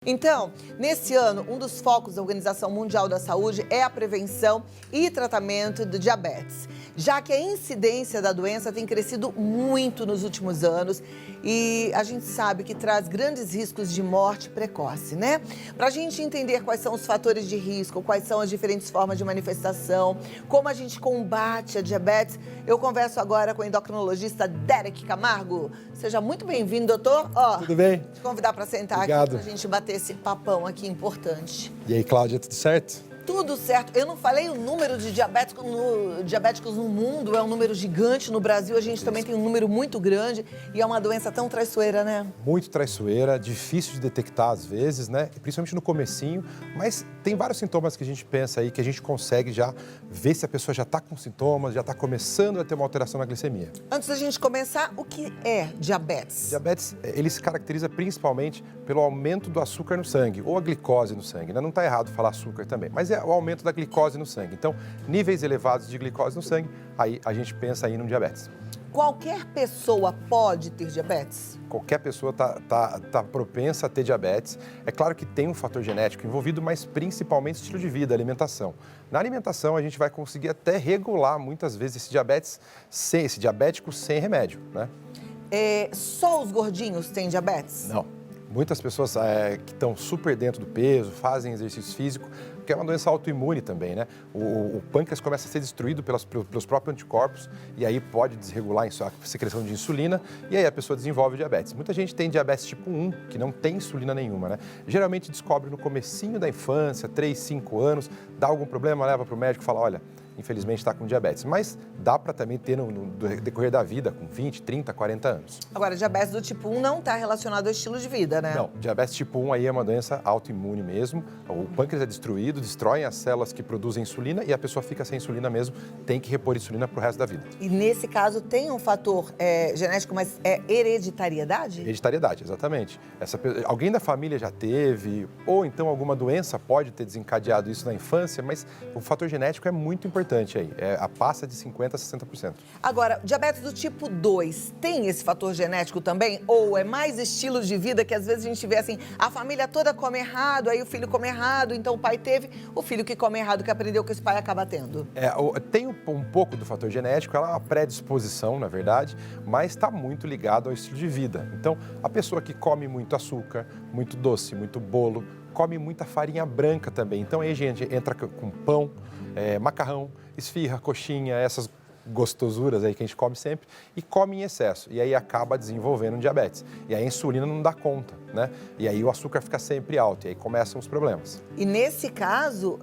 Então, nesse ano, um dos focos da Organização Mundial da Saúde é a prevenção e tratamento do diabetes, já que a incidência da doença tem crescido muito nos últimos anos e a gente sabe que traz grandes riscos de morte precoce, né? Para a gente entender quais são os fatores de risco, quais são as diferentes formas de manifestação, como a gente combate a diabetes, eu converso agora com o endocrinologista Derek Camargo. Seja muito bem-vindo, doutor. Tudo bem? Te convidar para sentar Obrigado. aqui para a gente bater esse papão aqui importante. E aí, Cláudia, tudo certo? Tudo certo. Eu não falei o número de diabéticos no mundo, é um número gigante. No Brasil, a gente também tem um número muito grande e é uma doença tão traiçoeira, né? Muito traiçoeira, difícil de detectar às vezes, né? Principalmente no comecinho, mas tem vários sintomas que a gente pensa aí, que a gente consegue já ver se a pessoa já está com sintomas, já está começando a ter uma alteração na glicemia. Antes da gente começar, o que é diabetes? Diabetes, ele se caracteriza principalmente pelo aumento do açúcar no sangue, ou a glicose no sangue, né? Não está errado falar açúcar também, mas é o aumento da glicose no sangue. Então, níveis elevados de glicose no sangue, aí a gente pensa aí no diabetes. Qualquer pessoa pode ter diabetes? Qualquer pessoa tá propensa a ter diabetes. É claro que tem um fator genético envolvido, mas principalmente estilo de vida, alimentação. Na alimentação, a gente vai conseguir até regular muitas vezes esse diabético sem remédio, né? Só os gordinhos têm diabetes? Não. Muitas pessoas que estão super dentro do peso, fazem exercício físico, porque é uma doença autoimune também, né? O pâncreas começa a ser destruído pelos próprios anticorpos e aí pode desregular a secreção de insulina e aí a pessoa desenvolve diabetes. Muita gente tem diabetes tipo 1, que não tem insulina nenhuma, né? Geralmente descobre no comecinho da infância, 3, 5 anos, dá algum problema, leva para o médico e fala, olha, infelizmente está com diabetes. Mas dá para também ter no decorrer da vida, com 20, 30, 40 anos. Agora, diabetes do tipo 1 não está relacionado ao estilo de vida, né? Não, diabetes tipo 1 aí é uma doença autoimune mesmo. O pâncreas é destruído, destroem as células que produzem insulina e a pessoa fica sem insulina mesmo, tem que repor insulina pro resto da vida. E nesse caso tem um fator genético, mas é hereditariedade? Hereditariedade, exatamente. Alguém da família já teve, ou então alguma doença pode ter desencadeado isso na infância, mas o fator genético é muito importante aí, passa de 50% a 60%. Agora, diabetes do tipo 2, tem esse fator genético também? Ou é mais estilo de vida que às vezes a gente vê assim, a família toda come errado, aí o filho come errado, então o pai teve, o filho que come errado, que aprendeu que esse pai acaba tendo? Tem um pouco do fator genético, ela é uma predisposição, na verdade, mas está muito ligado ao estilo de vida. Então, a pessoa que come muito açúcar, muito doce, muito bolo, come muita farinha branca também. Então, aí a gente entra com pão, macarrão, esfirra, coxinha, essas gostosuras aí que a gente come sempre e come em excesso. E aí acaba desenvolvendo diabetes. E aí a insulina não dá conta, né? E aí o açúcar fica sempre alto e aí começam os problemas. E nesse caso,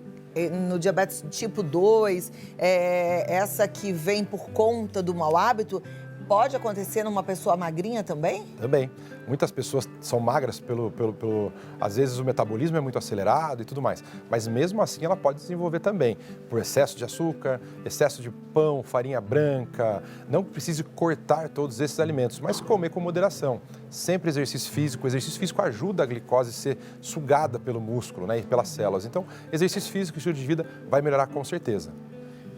no diabetes tipo 2, essa que vem por conta do mau hábito, pode acontecer numa pessoa magrinha também? Também. Muitas pessoas são magras às vezes o metabolismo é muito acelerado e tudo mais. Mas mesmo assim ela pode desenvolver também por excesso de açúcar, excesso de pão, farinha branca. Não precise cortar todos esses alimentos, mas comer com moderação. Sempre exercício físico. O exercício físico ajuda a glicose a ser sugada pelo músculo, né, e pelas células. Então, exercício físico e estilo de vida vai melhorar com certeza.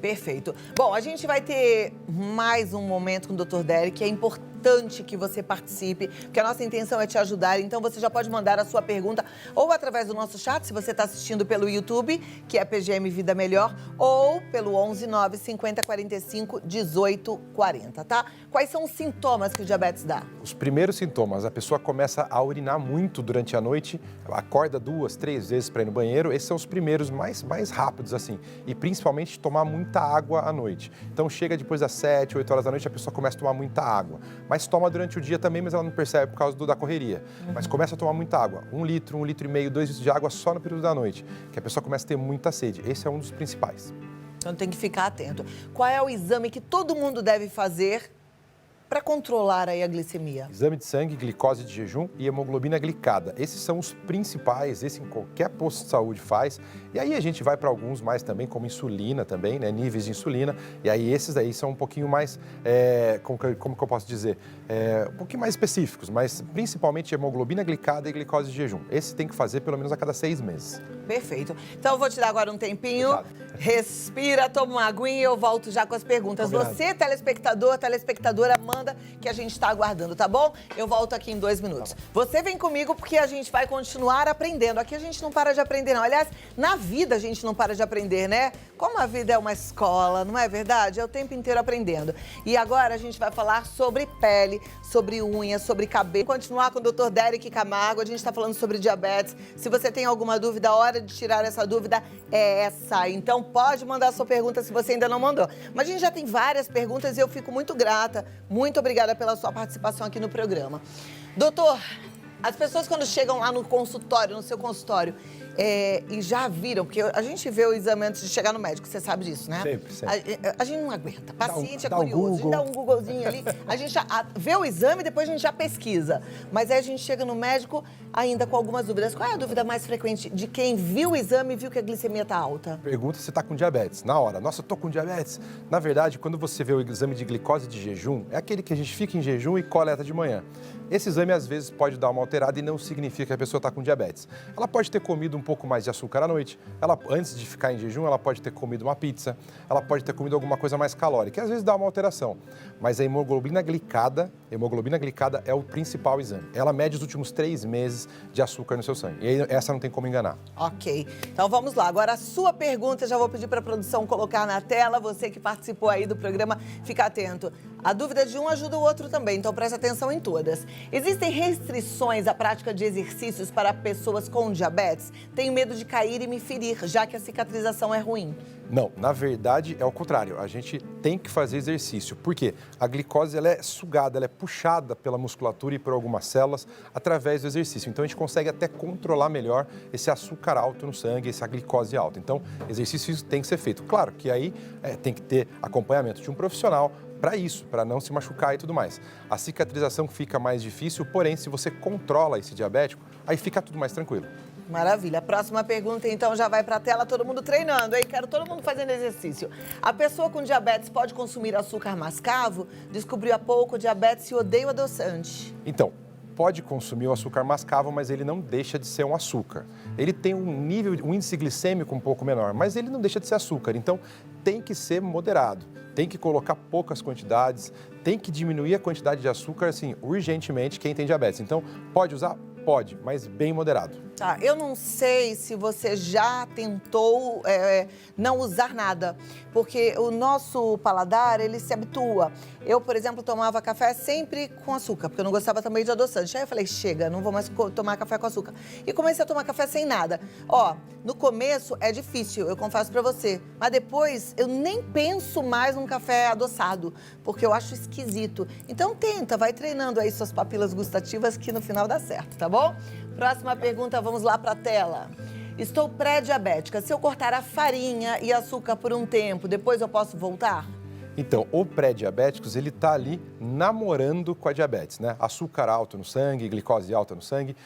Perfeito. Bom, a gente vai ter mais um momento com o Dr. Derek, é importante que você participe, porque a nossa intenção é te ajudar, então você já pode mandar a sua pergunta ou através do nosso chat, se você está assistindo pelo YouTube, que é PGM Vida Melhor, ou pelo 11 9 50 45 18 40, tá? Quais são os sintomas que o diabetes dá? Os primeiros sintomas, a pessoa começa a urinar muito durante a noite, acorda 2, 3 vezes para ir no banheiro, esses são os primeiros mais rápidos assim, e principalmente tomar muita água à noite. Então chega depois das 7, 8 horas da noite, a pessoa começa a tomar muita água. Mas toma durante o dia também, mas ela não percebe por causa da correria. Mas começa a tomar muita água. 1 litro, 1,5 litro, 2 litros de água só no período da noite. Que a pessoa começa a ter muita sede. Esse é um dos principais. Então tem que ficar atento. Qual é o exame que todo mundo deve fazer para controlar aí a glicemia? Exame de sangue, glicose de jejum e hemoglobina glicada. Esses são os principais, esse em qualquer posto de saúde faz. E aí a gente vai para alguns mais também, como insulina também, né? Níveis de insulina. E aí esses aí são um pouquinho mais, como que eu posso dizer? Um pouquinho mais específicos, mas principalmente hemoglobina glicada e glicose de jejum. Esse tem que fazer pelo menos a cada 6 meses. Perfeito. Então eu vou te dar agora um tempinho. Obrigado. Respira, toma uma aguinha e eu volto já com as perguntas. Combinado. Você, telespectador, telespectadora, manda manda que a gente está aguardando, tá bom? Eu volto aqui em 2 minutos. Você vem comigo porque a gente vai continuar aprendendo. Aqui a gente não para de aprender, não. Aliás, na vida a gente não para de aprender, né? Como a vida é uma escola, não é verdade? É o tempo inteiro aprendendo. E agora a gente vai falar sobre pele, sobre unhas, sobre cabelo. Continuar com o Dr. Derek Camargo, a gente está falando sobre diabetes. Se você tem alguma dúvida, a hora de tirar essa dúvida é essa. Então pode mandar sua pergunta se você ainda não mandou. Mas a gente já tem várias perguntas e eu fico muito grata. Muito obrigada pela sua participação aqui no programa. Doutor, as pessoas quando chegam lá no consultório, no seu consultório, e já viram, porque a gente vê o exame antes de chegar no médico, você sabe disso, né? Sempre. A gente não aguenta. Paciente é dá um curioso, a gente dá Google. um Googlezinho ali, a gente já vê o exame e depois a gente já pesquisa. Mas aí a gente chega no médico ainda com algumas dúvidas. Qual é a dúvida mais frequente de quem viu o exame e viu que a glicemia está alta? Pergunta se está com diabetes. Na hora, nossa, eu tô com diabetes. Na verdade, quando você vê o exame de glicose de jejum, é aquele que a gente fica em jejum e coleta de manhã. Esse exame, às vezes, pode dar uma alterada e não significa que a pessoa está com diabetes. Ela pode ter comido um pouco mais de açúcar à noite. Antes de ficar em jejum, ela pode ter comido uma pizza. Ela pode ter comido alguma coisa mais calórica, que às vezes dá uma alteração. Mas a hemoglobina glicada é o principal exame. Ela mede os últimos 3 meses de açúcar no seu sangue. E aí, essa não tem como enganar. Ok. Então vamos lá. Agora a sua pergunta, já vou pedir para a produção colocar na tela. Você que participou aí do programa, fica atento. A dúvida de um ajuda o outro também, então presta atenção em todas. Existem restrições à prática de exercícios para pessoas com diabetes? Tenho medo de cair e me ferir, já que a cicatrização é ruim. Não, na verdade é o contrário. A gente tem que fazer exercício. Por quê? A glicose ela é sugada, ela é puxada pela musculatura e por algumas células através do exercício. Então a gente consegue até controlar melhor esse açúcar alto no sangue, essa glicose alta. Então, exercício tem que ser feito. Claro que aí tem que ter acompanhamento de um profissional para isso, para não se machucar e tudo mais. A cicatrização fica mais difícil, porém, se você controla esse diabético, aí fica tudo mais tranquilo. Maravilha. A próxima pergunta, então, já vai para a tela, todo mundo treinando, hein? Quero todo mundo fazendo exercício. A pessoa com diabetes pode consumir açúcar mascavo? Descobriu há pouco diabetes e odeia o adoçante. Então, pode consumir o açúcar mascavo, mas ele não deixa de ser um açúcar. Ele tem um índice glicêmico um pouco menor, mas ele não deixa de ser açúcar. Então, tem que ser moderado. Tem que colocar poucas quantidades, tem que diminuir a quantidade de açúcar, assim, urgentemente, quem tem diabetes. Então, pode usar? Pode, mas bem moderado. Tá, eu não sei se você já tentou não usar nada, porque o nosso paladar, ele se habitua. Eu, por exemplo, tomava café sempre com açúcar, porque eu não gostava também de adoçante. Aí eu falei, chega, não vou mais tomar café com açúcar. E comecei a tomar café sem nada. Ó, no começo é difícil, eu confesso pra você, mas depois eu nem penso mais num café adoçado, porque eu acho esquisito. Então tenta, vai treinando aí suas papilas gustativas que no final dá certo, tá bom? Próxima pergunta, vamos lá para a tela. Estou pré-diabética. Se eu cortar a farinha e açúcar por um tempo, depois eu posso voltar? Então, o pré-diabéticos, ele está ali namorando com a diabetes, né? Açúcar alto no sangue, glicose alta no sangue,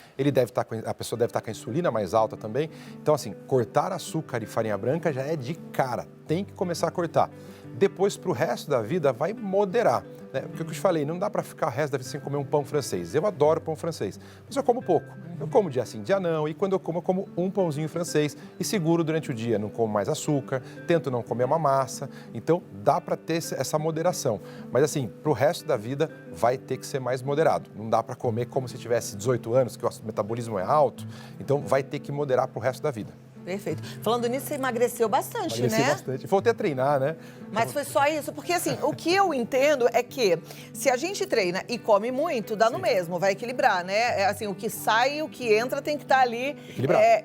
a pessoa deve estar com a insulina mais alta também. Então, assim, cortar açúcar e farinha branca já é de cara, tem que começar a cortar. Depois, para o resto da vida, vai moderar, né? Porque o que eu te falei, não dá para ficar o resto da vida sem comer um pão francês. Eu adoro pão francês, mas eu como pouco. Eu como dia sim, dia não, e quando eu como um pãozinho francês e seguro durante o dia. Não como mais açúcar, tento não comer uma massa. Então, dá para ter essa moderação. Mas assim, para o resto da vida, vai ter que ser mais moderado. Não dá para comer como se tivesse 18 anos, que o metabolismo é alto. Então, vai ter que moderar para o resto da vida. Perfeito. Falando nisso, você emagreceu bastante, né? Emagreci bastante. Voltei a treinar, né? Mas foi só isso? Porque, assim, o que eu entendo é que se a gente treina e come muito, dá no mesmo, vai equilibrar, né? Assim, o que sai e o que entra tem que estar ali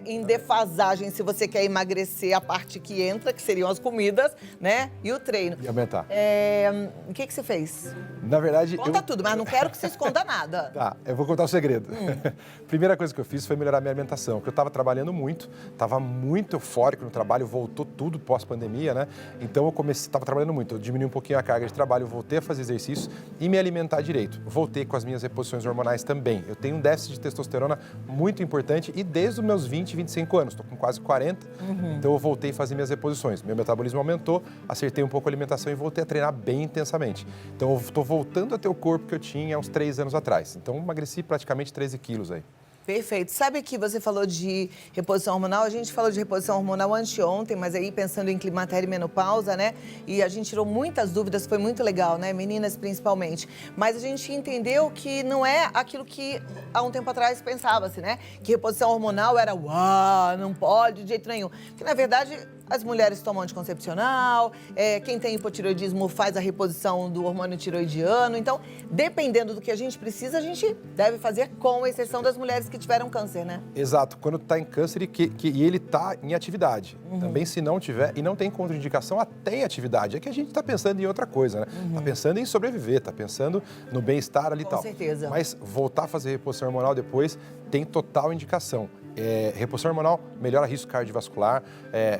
em defasagem, se você quer emagrecer a parte que entra, que seriam as comidas, né? E o treino. E aumentar. O que você fez? Na verdade, Conta tudo, mas não quero que você esconda nada. Tá, eu vou contar o segredo. Primeira coisa que eu fiz foi melhorar minha alimentação, porque eu estava trabalhando muito, estava muito eufórico no trabalho, voltou tudo pós-pandemia, né? Então eu estava trabalhando muito, eu diminui um pouquinho a carga de trabalho, voltei a fazer exercícios e me alimentar direito. Voltei com as minhas reposições hormonais também. Eu tenho um déficit de testosterona muito importante e desde os meus 20, 25 anos, estou com quase 40, então eu voltei a fazer minhas reposições. Meu metabolismo aumentou, acertei um pouco a alimentação e voltei a treinar bem intensamente. Então eu estou voltando a ter o corpo que eu tinha há uns 3 anos atrás. Então emagreci praticamente 13 quilos aí. Perfeito. Sabe que você falou de reposição hormonal? A gente falou de reposição hormonal anteontem, mas aí pensando em climatério e menopausa, né? E a gente tirou muitas dúvidas, foi muito legal, né? Meninas principalmente. Mas a gente entendeu que não é aquilo que há um tempo atrás pensava-se, né? Que reposição hormonal era, uau, não pode de jeito nenhum. Porque, na verdade, as mulheres tomam anticoncepcional, quem tem hipotireoidismo faz a reposição do hormônio tiroidiano. Então, dependendo do que a gente precisa, a gente deve fazer, com exceção das mulheres que tiveram câncer, né? Exato, quando está em câncer e ele está em atividade. Também, se não tiver e não tem contraindicação, até em atividade. É que a gente está pensando em outra coisa, né? Está pensando em sobreviver, está pensando no bem-estar ali e tal. Com certeza. Mas voltar a fazer reposição hormonal depois tem total indicação. Reposição hormonal melhora risco cardiovascular,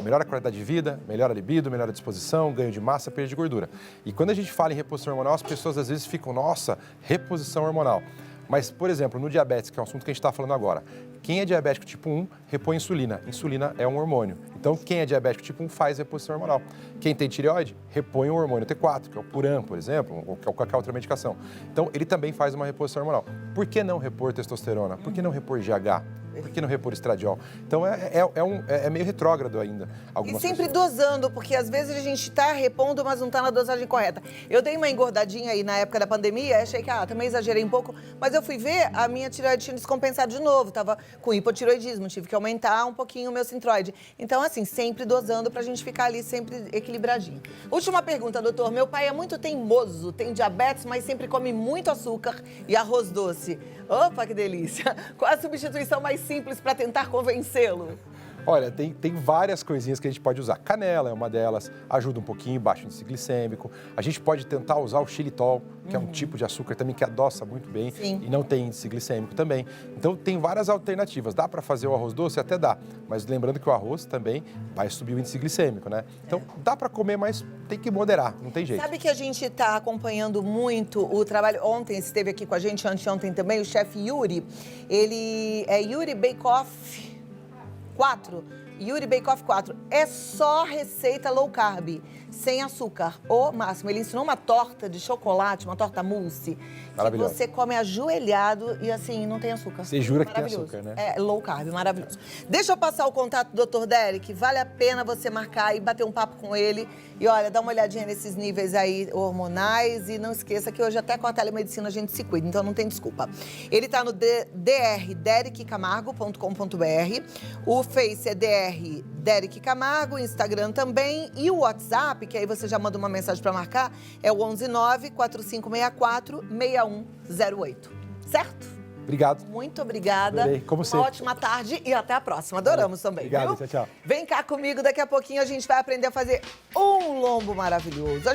melhora a qualidade de vida, melhora a libido, melhora a disposição, ganho de massa, perda de gordura. E quando a gente fala em reposição hormonal, as pessoas às vezes ficam, nossa, reposição hormonal. Mas, por exemplo, no diabetes, que é um assunto que a gente está falando agora, quem é diabético tipo 1 repõe insulina. Insulina é um hormônio. Então, quem é diabético tipo 1 faz reposição hormonal. Quem tem tireoide, repõe o hormônio T4, que é o Puran, por exemplo, ou qualquer outra medicação. Então, ele também faz uma reposição hormonal. Por que não repor testosterona? Por que não repor GH? Por que não repor estradiol? Então, é meio retrógrado ainda. E sempre dosando, porque às vezes a gente está repondo, mas não está na dosagem correta. Eu dei uma engordadinha aí na época da pandemia, achei que também exagerei um pouco, mas eu fui ver, a minha tireoide tinha descompensado de novo, estava com hipotireoidismo, tive que aumentar um pouquinho o meu sintroide. Então, assim, sempre dosando pra gente ficar ali sempre equilibradinho. Última pergunta, doutor. Meu pai é muito teimoso, tem diabetes, mas sempre come muito açúcar e arroz doce. Opa, que delícia! Qual a substituição mais simples para tentar convencê-lo? Olha, tem várias coisinhas que a gente pode usar. Canela é uma delas, ajuda um pouquinho, baixo índice glicêmico. A gente pode tentar usar o xilitol, que é um tipo de açúcar também que adoça muito bem. Sim. E não tem índice glicêmico também. Então, tem várias alternativas. Dá para fazer o arroz doce? Até dá. Mas lembrando que o arroz também vai subir o índice glicêmico, né? Então, dá para comer, mas tem que moderar, não tem jeito. Sabe que a gente está acompanhando muito o trabalho. Ontem esteve aqui com a gente, anteontem também, o chefe Yuri. Ele é Yuri Bake Off 4. Yuri Bake Off 4. É só receita low carb, sem açúcar. O máximo. Ele ensinou uma torta de chocolate, uma torta mousse, que você come ajoelhado e assim, não tem açúcar. Você jura que tem açúcar, né? É low carb, maravilhoso. Deixa eu passar o contato do Dr. Derek. Vale a pena você marcar e bater um papo com ele. E olha, dá uma olhadinha nesses níveis aí hormonais e não esqueça que hoje até com a telemedicina a gente se cuida, então não tem desculpa. Ele tá no derekcamargo.com.br. O Face é DR Derek Camargo, o Instagram também. E o WhatsApp, que aí você já manda uma mensagem para marcar, é o 119-4564-6108. Certo? Obrigado. Muito obrigada. Adorei, como sempre. Uma ótima tarde e até a próxima. Adoramos também. Obrigado, viu? tchau, tchau. Vem cá comigo, daqui a pouquinho a gente vai aprender a fazer um lombo maravilhoso.